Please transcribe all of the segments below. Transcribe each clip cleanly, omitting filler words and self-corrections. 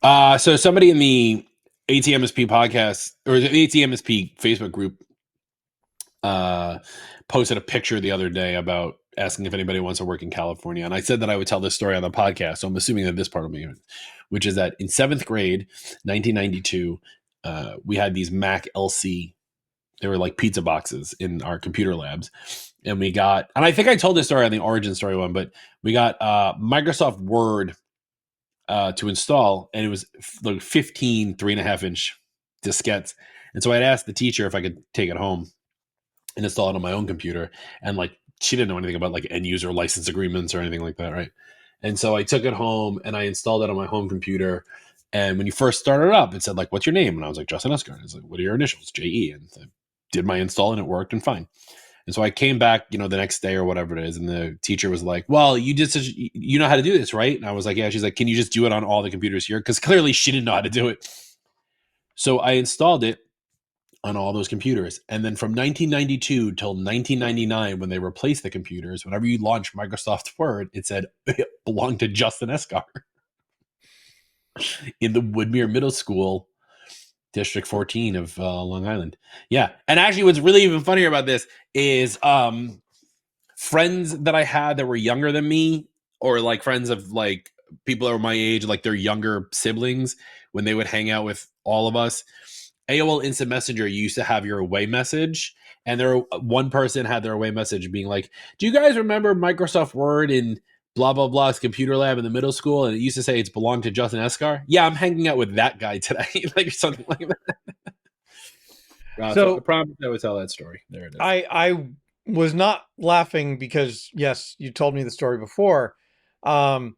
So somebody in the ATMSP podcast or the ATMSP Facebook group posted a picture the other day about asking if anybody wants to work in California. And I said that I would tell this story on the podcast. So I'm assuming that this part will be, which is that in 7th grade, 1992, we had these Mac LC. They were like pizza boxes in our computer labs. And we got, and I think I told this story on the origin story one, but we got Microsoft Word to install, and it was like 15 3.5-inch diskettes. And so I'd asked the teacher if I could take it home and install it on my own computer. And like, she didn't know anything about like end user license agreements or anything like that, right? And so I took it home and I installed it on my home computer. And when you first started it up, it said like, "What's your name?" And I was like, "Justin Esgar." It's like, "What are your initials?" "JE." And I did my install and it worked and fine. And so I came back, the next day or whatever it is, and the teacher was like, "Well, you know how to do this, right?" And I was like, "Yeah." She's like, "Can you just do it on all the computers here?" Because clearly she didn't know how to do it. So I installed it on all those computers. And then from 1992 till 1999, when they replaced the computers, whenever you launched Microsoft Word, it said it belonged to Justin Esgar in the Woodmere Middle School, District 14 of Long Island. Yeah. And actually what's really even funnier about this is friends that I had that were younger than me, or like friends of like people that were my age, like their younger siblings, when they would hang out with all of us, AOL Instant Messenger used to have your away message. And one person had their away message being like, "Do you guys remember Microsoft Word in blah, blah, blah's computer lab in the middle school? And it used to say it's belonged to Justin Esgar." "Yeah, I'm hanging out with that guy today." Like something like that. So I promise I would tell that story. There it is. I was not laughing because, yes, you told me the story before. I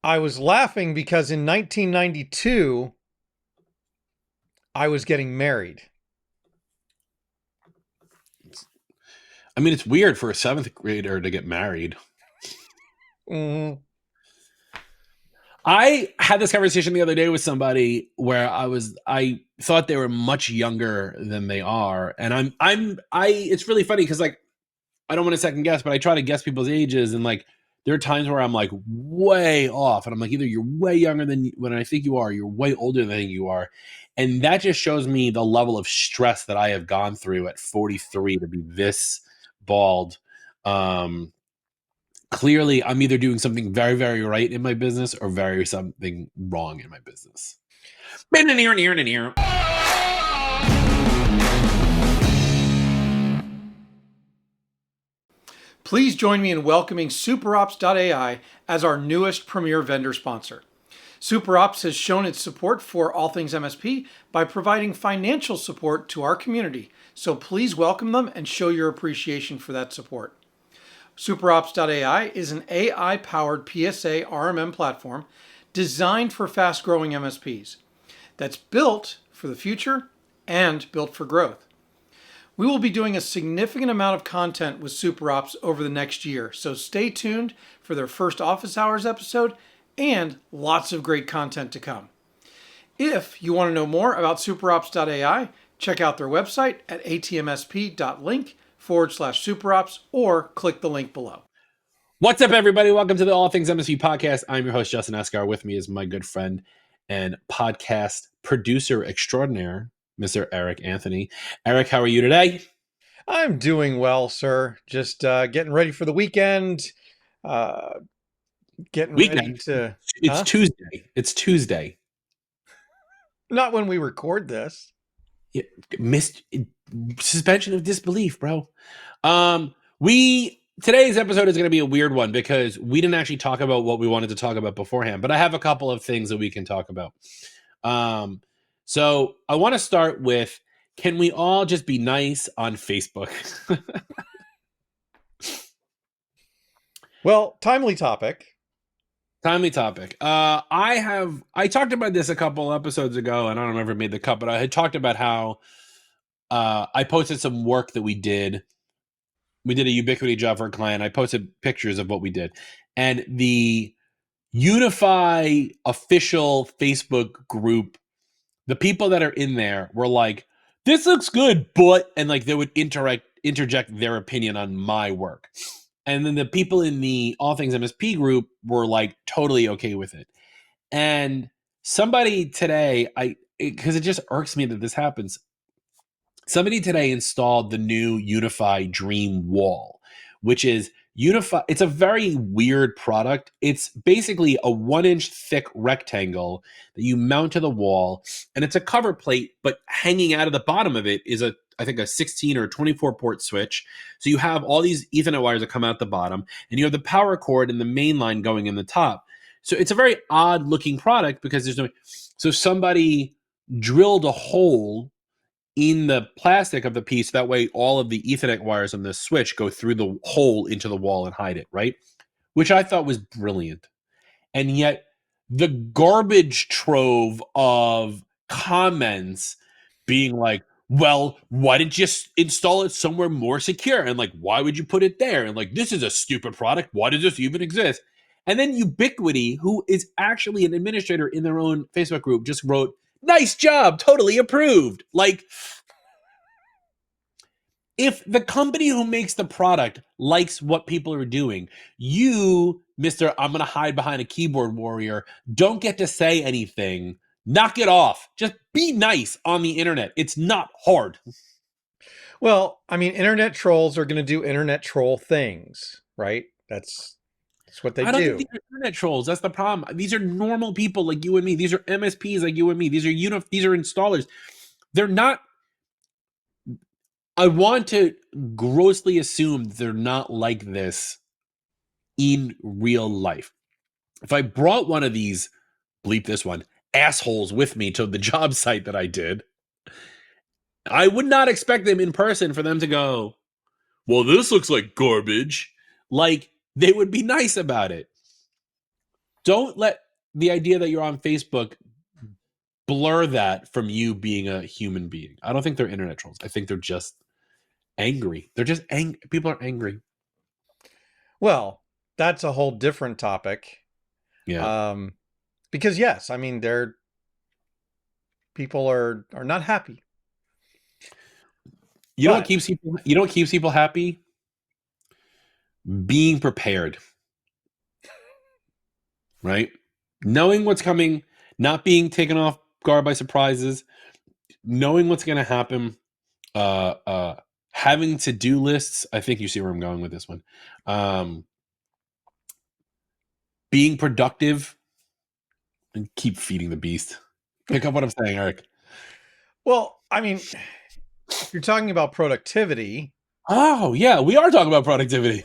was laughing because in 1992, I was getting married. I mean, it's weird for a 7th grader to get married. Mm-hmm. I had this conversation the other day with somebody where I thought they were much younger than they are. And it's really funny because like, I don't want to second guess, but I try to guess people's ages. And like, there are times where I'm like way off and I'm like, either you're way younger than when I think you are, you're way older than I think you are. And that just shows me the level of stress that I have gone through at 43 to be this bald. Clearly I'm either doing something very, very right in my business or very something wrong in my business. Please join me in welcoming SuperOps.ai as our newest premier vendor sponsor. SuperOps has shown its support for all things MSP by providing financial support to our community, so please welcome them and show your appreciation for that support. SuperOps.ai is an AI-powered PSA RMM platform designed for fast-growing MSPs that's built for the future and built for growth. We will be doing a significant amount of content with SuperOps over the next year, so stay tuned for their first office hours episode and lots of great content to come. If you want to know more about SuperOps.ai, check out their website at atmsp.link/SuperOps or click the link below. What's up, everybody? Welcome to the All Things MSP podcast. I'm your host, Justin Esgar. With me is my good friend and podcast producer extraordinaire, Mr. Eric Anthony. Eric, how are you today? I'm doing well, sir. Just getting ready for the weekend. Ready to... It's Tuesday. It's Tuesday. Not when we record this. Yeah, missed suspension of disbelief, bro. Today's episode is going to be a weird one because we didn't actually talk about what we wanted to talk about beforehand, but I have a couple of things that we can talk about. So I want to start with, can we all just be nice on Facebook? Well, timely topic. I talked about this a couple episodes ago, and I don't remember if it made the cut, but I had talked about how I posted some work that we did. We did a Ubiquity job for a client. I posted pictures of what we did. And the Unify official Facebook group, the people that are in there were like, "This looks good, but," and like they would interject their opinion on my work. And then the people in the All Things MSP group were like totally okay with it. And somebody today, because it just irks me that this happens. Somebody today installed the new Unify Dream Wall, which is Unify. It's a very weird product. It's basically a 1-inch thick rectangle that you mount to the wall, and it's a cover plate, but hanging out of the bottom of it is I think a 16 or 24 port switch. So you have all these Ethernet wires that come out the bottom, and you have the power cord and the main line going in the top. So it's a very odd looking product because there's no. So somebody drilled a hole in the plastic of the piece. That way, all of the Ethernet wires on the switch go through the hole into the wall and hide it, right? Which I thought was brilliant. And yet, the garbage trove of comments being like, well, why didn't you install it somewhere more secure? And like, why would you put it there? And like, this is a stupid product. Why does this even exist? And then Ubiquity, who is actually an administrator in their own Facebook group, just wrote, nice job, totally approved. Like, if the company who makes the product likes what people are doing, you, Mr. I'm going to hide behind a keyboard warrior, don't get to say anything. Knock it off. Just be nice on the internet. It's not hard. Well, I mean, internet trolls are going to do internet troll things, right? That's what they I don't do. think these are internet trolls. That's the problem. These are normal people like you and me. These are MSPs like you and me. These are installers. They're not. I want to grossly assume they're not like this in real life. If I brought one of these, bleep this one, assholes with me to the job site that I did, I would not expect them in person for them to go, well, this looks like garbage. Like, they would be nice about it. Don't let the idea that you're on Facebook blur that from you being a human being. I don't think they're internet trolls. I think they're just angry. They're just angry. People are angry. Well, that's a whole different topic. Yeah. Because yes, I mean, people are not happy. You know what keeps people happy? Being prepared. Right? Knowing what's coming, not being taken off guard by surprises, knowing what's going to happen, having to-do lists. I think you see where I'm going with this one. Being productive, and keep feeding the beast. Pick up what I'm saying, Eric. Well, I mean, if you're talking about productivity. Oh, yeah, we are talking about productivity.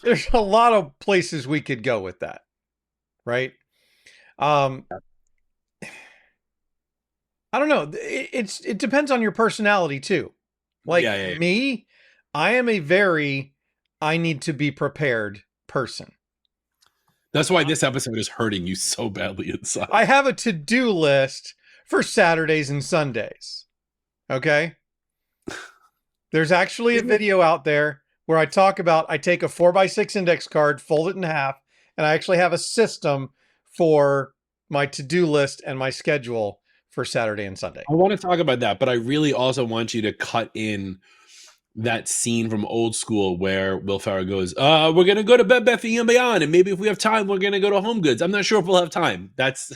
There's a lot of places we could go with that, right? I don't know. It depends on your personality too. Like me, I am a very I need to be prepared person. That's why this episode is hurting you so badly inside. I have a to-do list for Saturdays and Sundays. Okay? There's actually a video out there where I talk about, I take a 4x6 index card, fold it in half, and I actually have a system for my to-do list and my schedule for Saturday and Sunday. I want to talk about that, but I really also want you to cut in that scene from Old School where Will Ferrell goes, we're going to go to Bed Bath & Beyond, and maybe if we have time, we're going to go to Home Goods. I'm not sure if we'll have time. That's...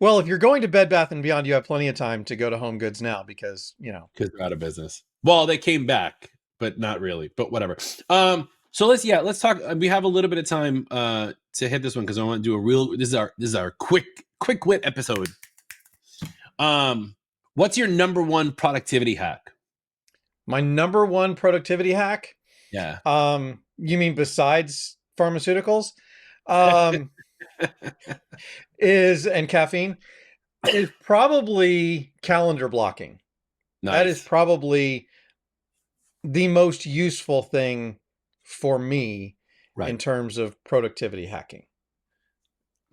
Well, if you're going to Bed Bath & Beyond, you have plenty of time to go to Home Goods now because, because they're out of business. Well, they came back, but not really, but whatever. So let's talk. We have a little bit of time to hit this one because I want to do this is our quick wit episode. What's your number one productivity hack? My number one productivity hack? Yeah. You mean besides pharmaceuticals? And caffeine is probably calendar blocking. Nice. That is probably the most useful thing for me in terms of productivity hacking.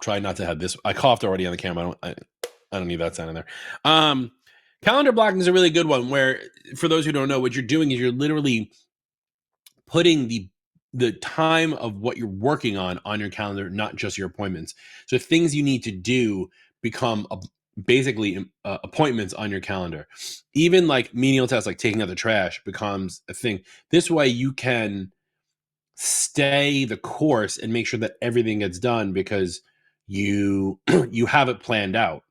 Try not to have this. I coughed already on the camera. I don't need that sound in there. Calendar blocking is a really good one where, for those who don't know, what you're doing is you're literally putting the time of what you're working on your calendar, not just your appointments. So things you need to do become basically appointments on your calendar. Even like menial tasks like taking out the trash becomes a thing. This way you can stay the course and make sure that everything gets done because you you have it planned out.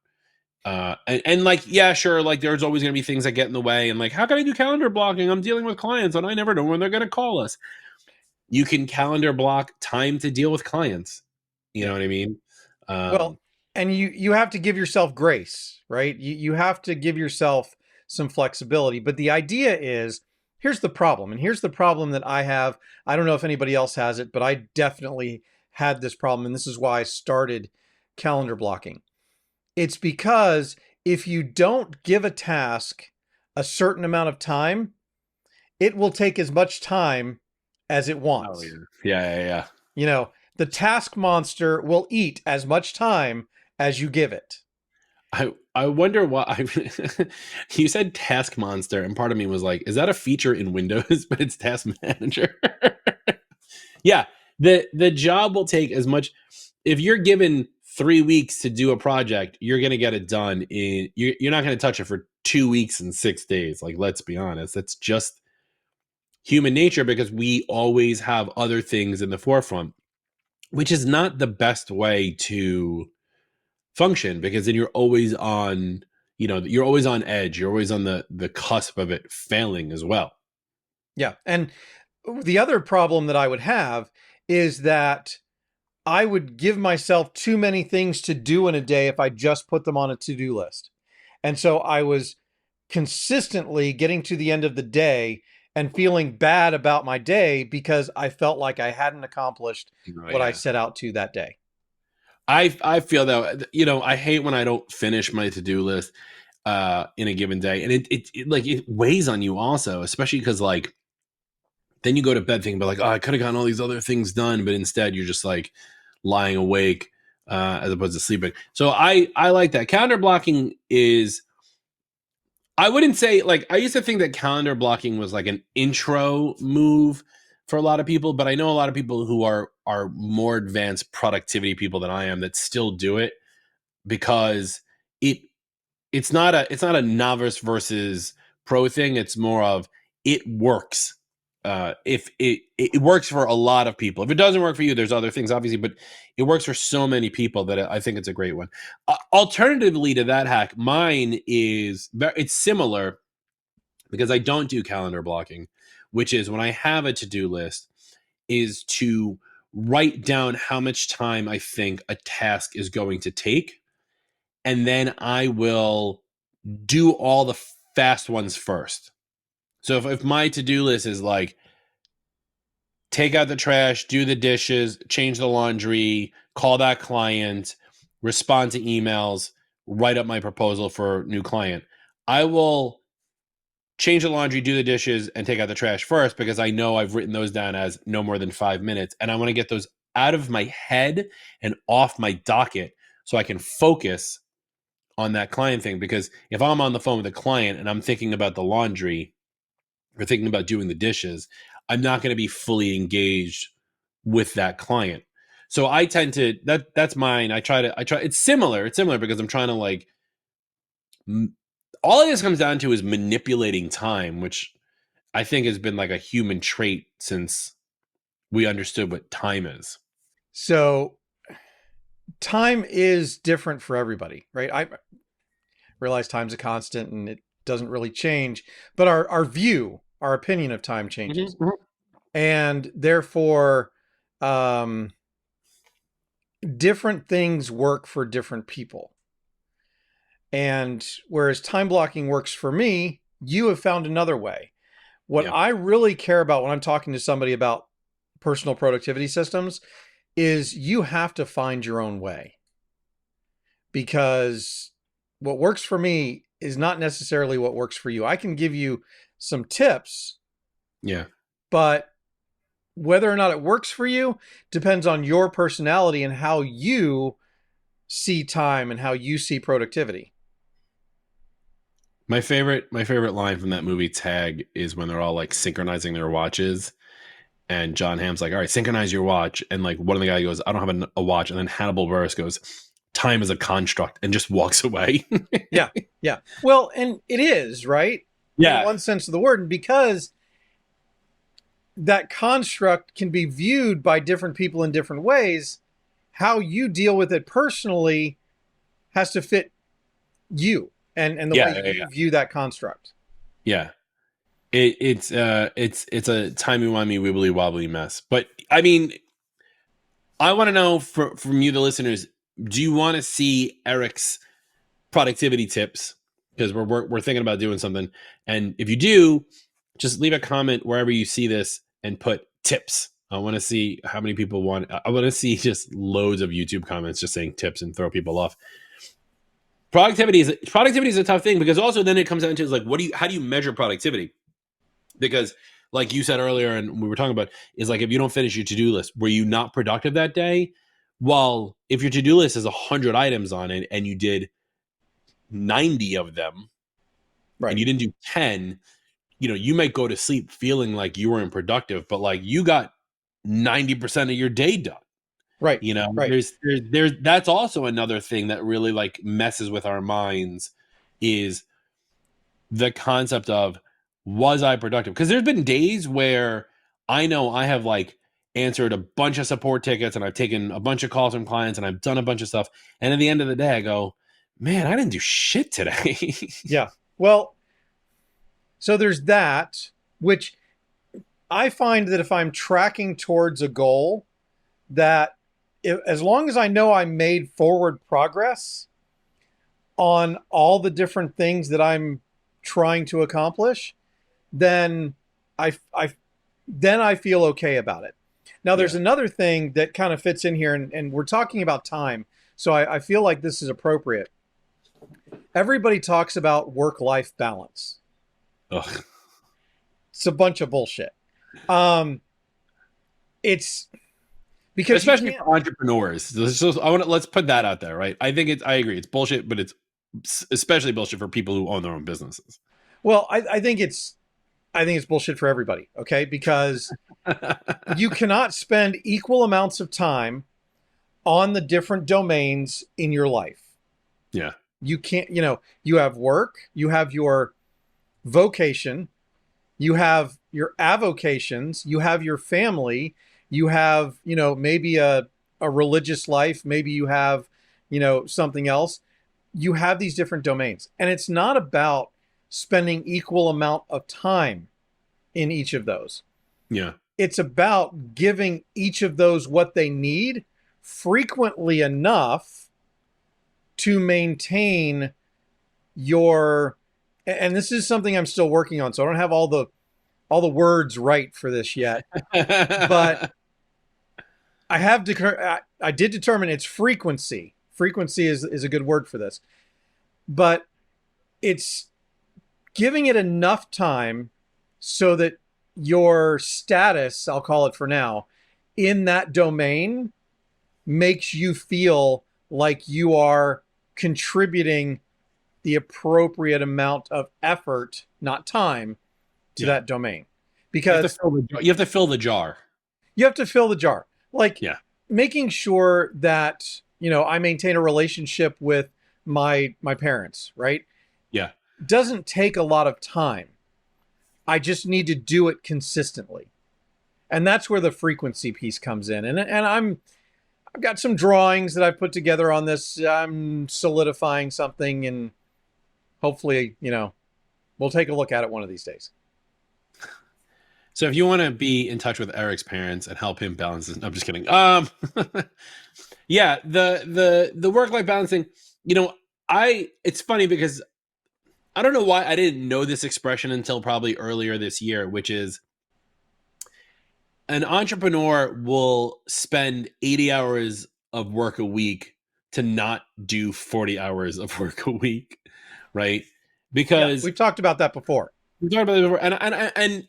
And like, yeah, sure, like there's always going to be things that get in the way, and like, how can I do calendar blocking? I'm dealing with clients and I never know when they're going to call us. You can calendar block time to deal with clients. You know Yeah. what I mean? Well, Um, and you have to give yourself grace, right? You have to give yourself some flexibility. But the idea is, here's the problem, and here's the problem that I have. I don't know if anybody else has it, but I definitely had this problem, and this is why I started calendar blocking. It's because if you don't give a task a certain amount of time, it will take as much time as it oh yeah, wants. yeah. You know, the task monster will eat as much time as you give it. I wonder why. You said Task Monster, and part of me was like, is that a feature in Windows? But it's Task Manager. Yeah, the job will take as much. If you're given 3 weeks to do a project, you're gonna get it done in. You're not gonna touch it for 2 weeks and 6 days. Like, let's be honest, that's just human nature because we always have other things in the forefront, which is not the best way to function because then you're always on. You're always on edge. You're always on the cusp of it failing as well. Yeah. And the other problem that I would have is that I would give myself too many things to do in a day if I just put them on a to-do list. And so I was consistently getting to the end of the day and feeling bad about my day because I felt like I hadn't accomplished Oh what I yeah. set out to that day. I feel that I hate when I don't finish my to-do list in a given day, and it like it weighs on you also, especially because like then you go to bed thinking about like, oh, I could have gotten all these other things done, but instead you're just like lying awake as opposed to sleeping. So I like that. Calendar blocking is, I wouldn't say, like, I used to think that calendar blocking was like an intro move for a lot of people, but I know a lot of people who are more advanced productivity people than I am that still do it because it it's not a novice versus pro thing. It's more of it works. If it works for a lot of people. If it doesn't work for you, there's other things obviously, but it works for so many people that I think it's a great one. Alternatively to that hack, mine is it's similar because I don't do calendar blocking, which is when I have a to-do list, is to write down how much time I think a task is going to take, and then I will do all the fast ones first. So if my to-do list is like take out the trash, do the dishes, change the laundry, call that client, respond to emails, write up my proposal for new client, I will change the laundry, do the dishes, and take out the trash first because I know I've written those down as no more than 5 minutes. And I want to get those out of my head and off my docket so I can focus on that client thing. Because if I'm on the phone with a client and I'm thinking about the laundry or thinking about doing the dishes, I'm not going to be fully engaged with that client. So I tend to that's mine. I try it's similar. It's similar because I'm trying to like all of this comes down to is manipulating time, which I think has been like a human trait since we understood what time is. So time is different for everybody, right? I realize time's a constant and it doesn't really change, but our view, our opinion of time changes. Mm-hmm. And therefore, um, different things work for different people. And whereas time blocking works for me, you have found another way. What Yeah. I really care about when I'm talking to somebody about personal productivity systems is you have to find your own way, because what works for me is not necessarily what works for you. I can give you some tips, Yeah. but whether or not it works for you depends on your personality and how you see time and how you see productivity. My favorite line from that movie Tag is when they're all like synchronizing their watches, and John Hamm's like, "All right, synchronize your watch," and like one of the guy goes, "I don't have a watch," and then Hannibal Buress goes, "Time is a construct," and just walks away. Yeah. Yeah. Well, and it is, right? In Yeah. one sense of the word, and because that construct can be viewed by different people in different ways. How you deal with it personally has to fit you and the way you view that construct. Yeah. It's a timey-wimey, wibbly-wobbly mess. But I mean, I want to know from you, the listeners, do you want to see Eric's productivity tips? Because we're thinking about doing something. And if you do, just leave a comment wherever you see this and put tips. I want to see how many people want. I want to see just loads of YouTube comments just saying tips and throw people off. Productivity is a tough thing, because also then it comes down to, is like, how do you measure productivity? Because like you said earlier, and we were talking about, is like, if you don't finish your to-do list, were you not productive that day? Well, if your to-do list has 100 items on it and you did 90 of them, right, and you didn't do 10, you might go to sleep feeling like you weren't productive, but like you got 90% of your day done. Right. Right. There's that's also another thing that really like messes with our minds, is the concept of, was I productive? Because there's been days where I know I have like answered a bunch of support tickets and I've taken a bunch of calls from clients and I've done a bunch of stuff. And at the end of the day, I go, man, I didn't do shit today. Yeah. Well, so there's that, which I find that if I'm tracking towards a goal, that as long as I know I made forward progress on all the different things that I'm trying to accomplish, then I feel okay about it. Now, there's another thing that kind of fits in here, and we're talking about time, so I feel like this is appropriate. Everybody talks about work-life balance. Ugh. It's a bunch of bullshit. It's because, especially for entrepreneurs. Let's put that out there, right? I agree, it's bullshit, but it's especially bullshit for people who own their own businesses. Well, I think it's bullshit for everybody, okay? Because you cannot spend equal amounts of time on the different domains in your life. Yeah. You can't, you have work, you have your vocation, you have your avocations, you have your family, you have, maybe a religious life, maybe you have, something else. You have these different domains. And it's not about spending equal amount of time in each of those. Yeah. It's about giving each of those what they need frequently enough to maintain your, and this is something I'm still working on, so I don't have all the words right for this yet, but I did determine its frequency. Frequency is a good word for this, but it's giving it enough time so that your status, I'll call it for now, in that domain makes you feel like you are contributing the appropriate amount of effort, not time, to that domain. Because you have to fill the jar. You have to fill the jar. Like, making sure that, I maintain a relationship with my parents, right? Yeah. Doesn't take a lot of time. I just need to do it consistently. And that's where the frequency piece comes in. And I've got some drawings that I've put together on this. I'm solidifying something, and hopefully, we'll take a look at it one of these days. So if you want to be in touch with Eric's parents and help him balance this, no, I'm just kidding. Yeah, the work-life balancing, it's funny because I don't know why I didn't know this expression until probably earlier this year, which is an entrepreneur will spend 80 hours of work a week to not do 40 hours of work a week, right? Because we've talked about that before. We've talked about it before,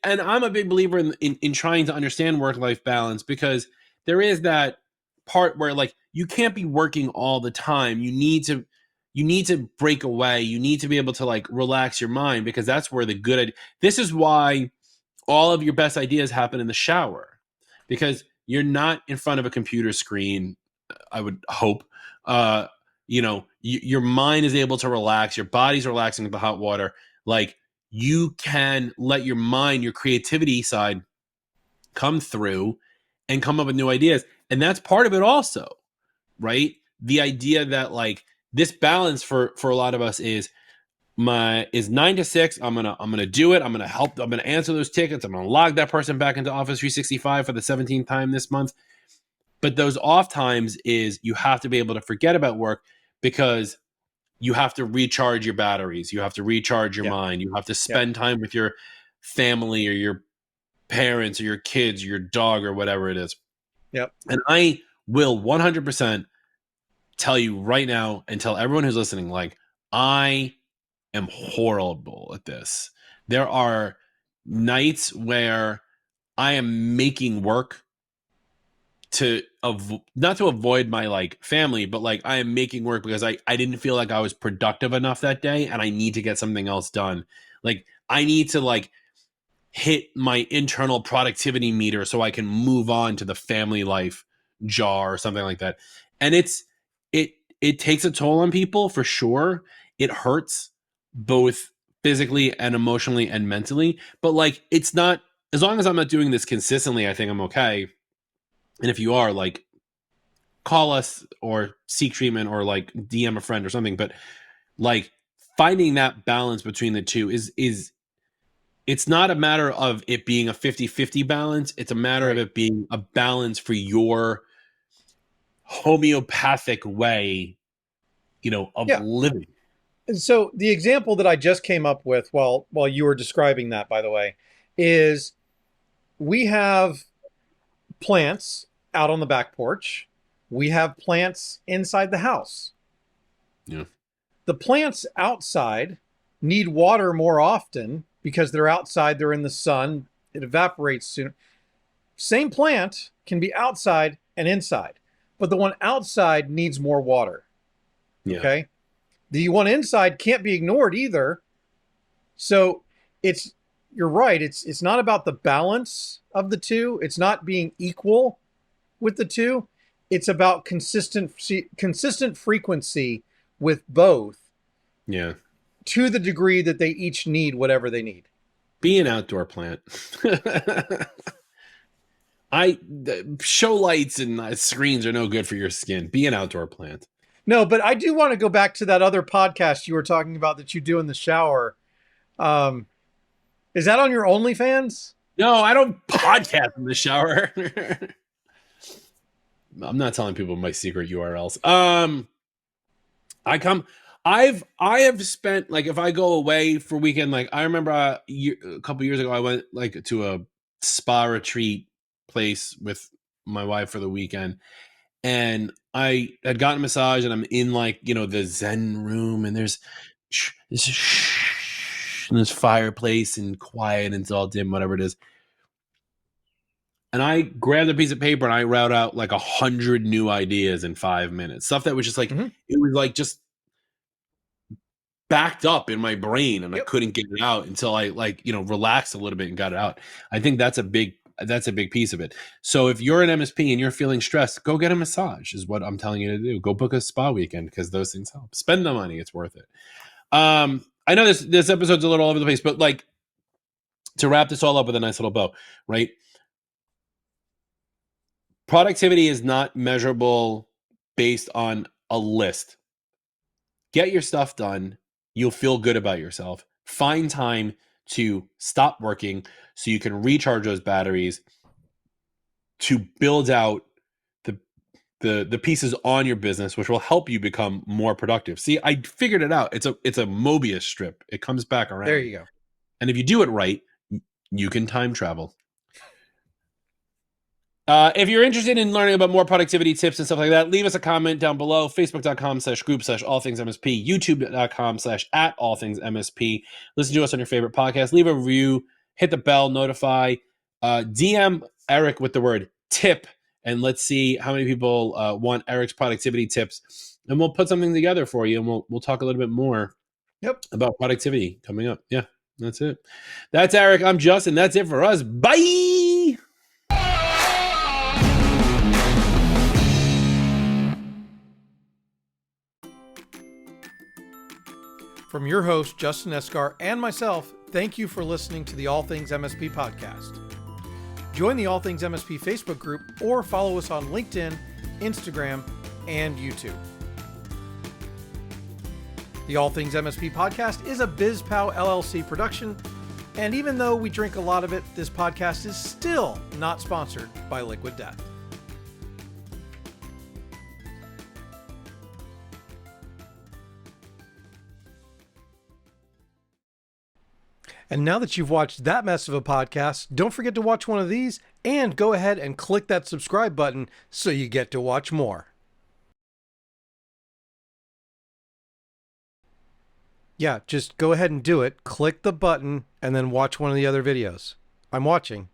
and I'm a big believer in trying to understand work-life balance, because there is that part where like you can't be working all the time. You need to break away. You need to be able to like relax your mind, because that's where the good. This is why all of your best ideas happen in the shower, because you're not in front of a computer screen. I would hope. Your mind is able to relax. Your body's relaxing with the hot water. Like, you can let your mind, your creativity side, come through and come up with new ideas. And that's part of it also, right? The idea that like this balance for a lot of us is 9 to 6. I'm gonna do it. I'm gonna help. I'm gonna answer those tickets. I'm gonna log that person back into Office 365 for the 17th time this month. But those off times is you have to be able to forget about work because you have to recharge your batteries. You have to recharge your mind. You have to spend time with your family or your parents or your kids or your dog or whatever it is. Yep. And I will 100% tell you right now and tell everyone who's listening, like, I am horrible at this. There are nights where I am making work to not to avoid my like family, but like I am making work because I didn't feel like I was productive enough that day and I need to get something else done. Like I need to like hit my internal productivity meter so I can move on to the family life jar or something like that. And it takes a toll on people for sure. It hurts both physically and emotionally and mentally, but like it's not, as long as I'm not doing this consistently, I think I'm okay. And if you are, like, call us or seek treatment or like DM a friend or something. But like finding that balance between the two is it's not a matter of it being a 50-50 balance. It's a matter of it being a balance for your homeopathic way, of living. And so the example that I just came up with while you were describing that, by the way, is we have plants out on the back porch. We have plants inside the house. Yeah. The plants outside need water more often because they're outside, they're in the sun, it evaporates sooner. Same plant can be outside and inside, but the one outside needs more water. Yeah. Okay. The one inside can't be ignored either. So you're right. It's not about the balance of the two. It's not being equal with the two. It's about consistent frequency with both. Yeah. To the degree that they each need whatever they need. Be an outdoor plant. Show lights and screens are no good for your skin. Be an outdoor plant. No, but I do want to go back to that other podcast you were talking about that you do in the shower. Is that on your OnlyFans? No, I don't podcast in the shower. I'm not telling people my secret URLs. I have spent, like, if I go away for weekend, like I remember a couple years ago, I went like to a spa retreat place with my wife for the weekend, and I had gotten a massage, and I'm in like, the Zen room, and there's this fireplace and quiet, and it's all dim, whatever it is. And I grabbed a piece of paper and I wrote out like 100 new ideas in 5 minutes. Stuff that was just like, It was like just backed up in my brain, and I couldn't get it out until I relaxed a little bit and got it out. I think that's a big piece of it. So if you're an MSP and you're feeling stressed, go get a massage is what I'm telling you to do. Go book a spa weekend because those things help. Spend the money. It's worth it. I know this episode's a little all over the place, but like to wrap this all up with a nice little bow, right? Productivity is not measurable based on a list. Get your stuff done. You'll feel good about yourself. Find time to stop working so you can recharge those batteries to build out the pieces on your business, which will help you become more productive. See, I figured it out. It's a Mobius strip. It comes back around. There you go. And if you do it right, you can time travel. If you're interested in learning about more productivity tips and stuff like that, leave us a comment down below. Facebook.com/group/allthingsmsp, YouTube.com/@allthingsmsp. Listen to us on your favorite podcast. Leave a review, hit the bell, notify, DM Eric with the word tip, and let's see how many people want Eric's productivity tips. And we'll put something together for you, and we'll talk a little bit more about productivity coming up. Yeah, that's it. That's Eric. I'm Justin. That's it for us. Bye. From your host, Justin Esgar, and myself, thank you for listening to the All Things MSP podcast. Join the All Things MSP Facebook group or follow us on LinkedIn, Instagram, and YouTube. The All Things MSP podcast is a BizPow LLC production, and even though we drink a lot of it, this podcast is still not sponsored by Liquid Death. And now that you've watched that mess of a podcast, don't forget to watch one of these and go ahead and click that subscribe button so you get to watch more. Yeah, just go ahead and do it. Click the button and then watch one of the other videos. I'm watching.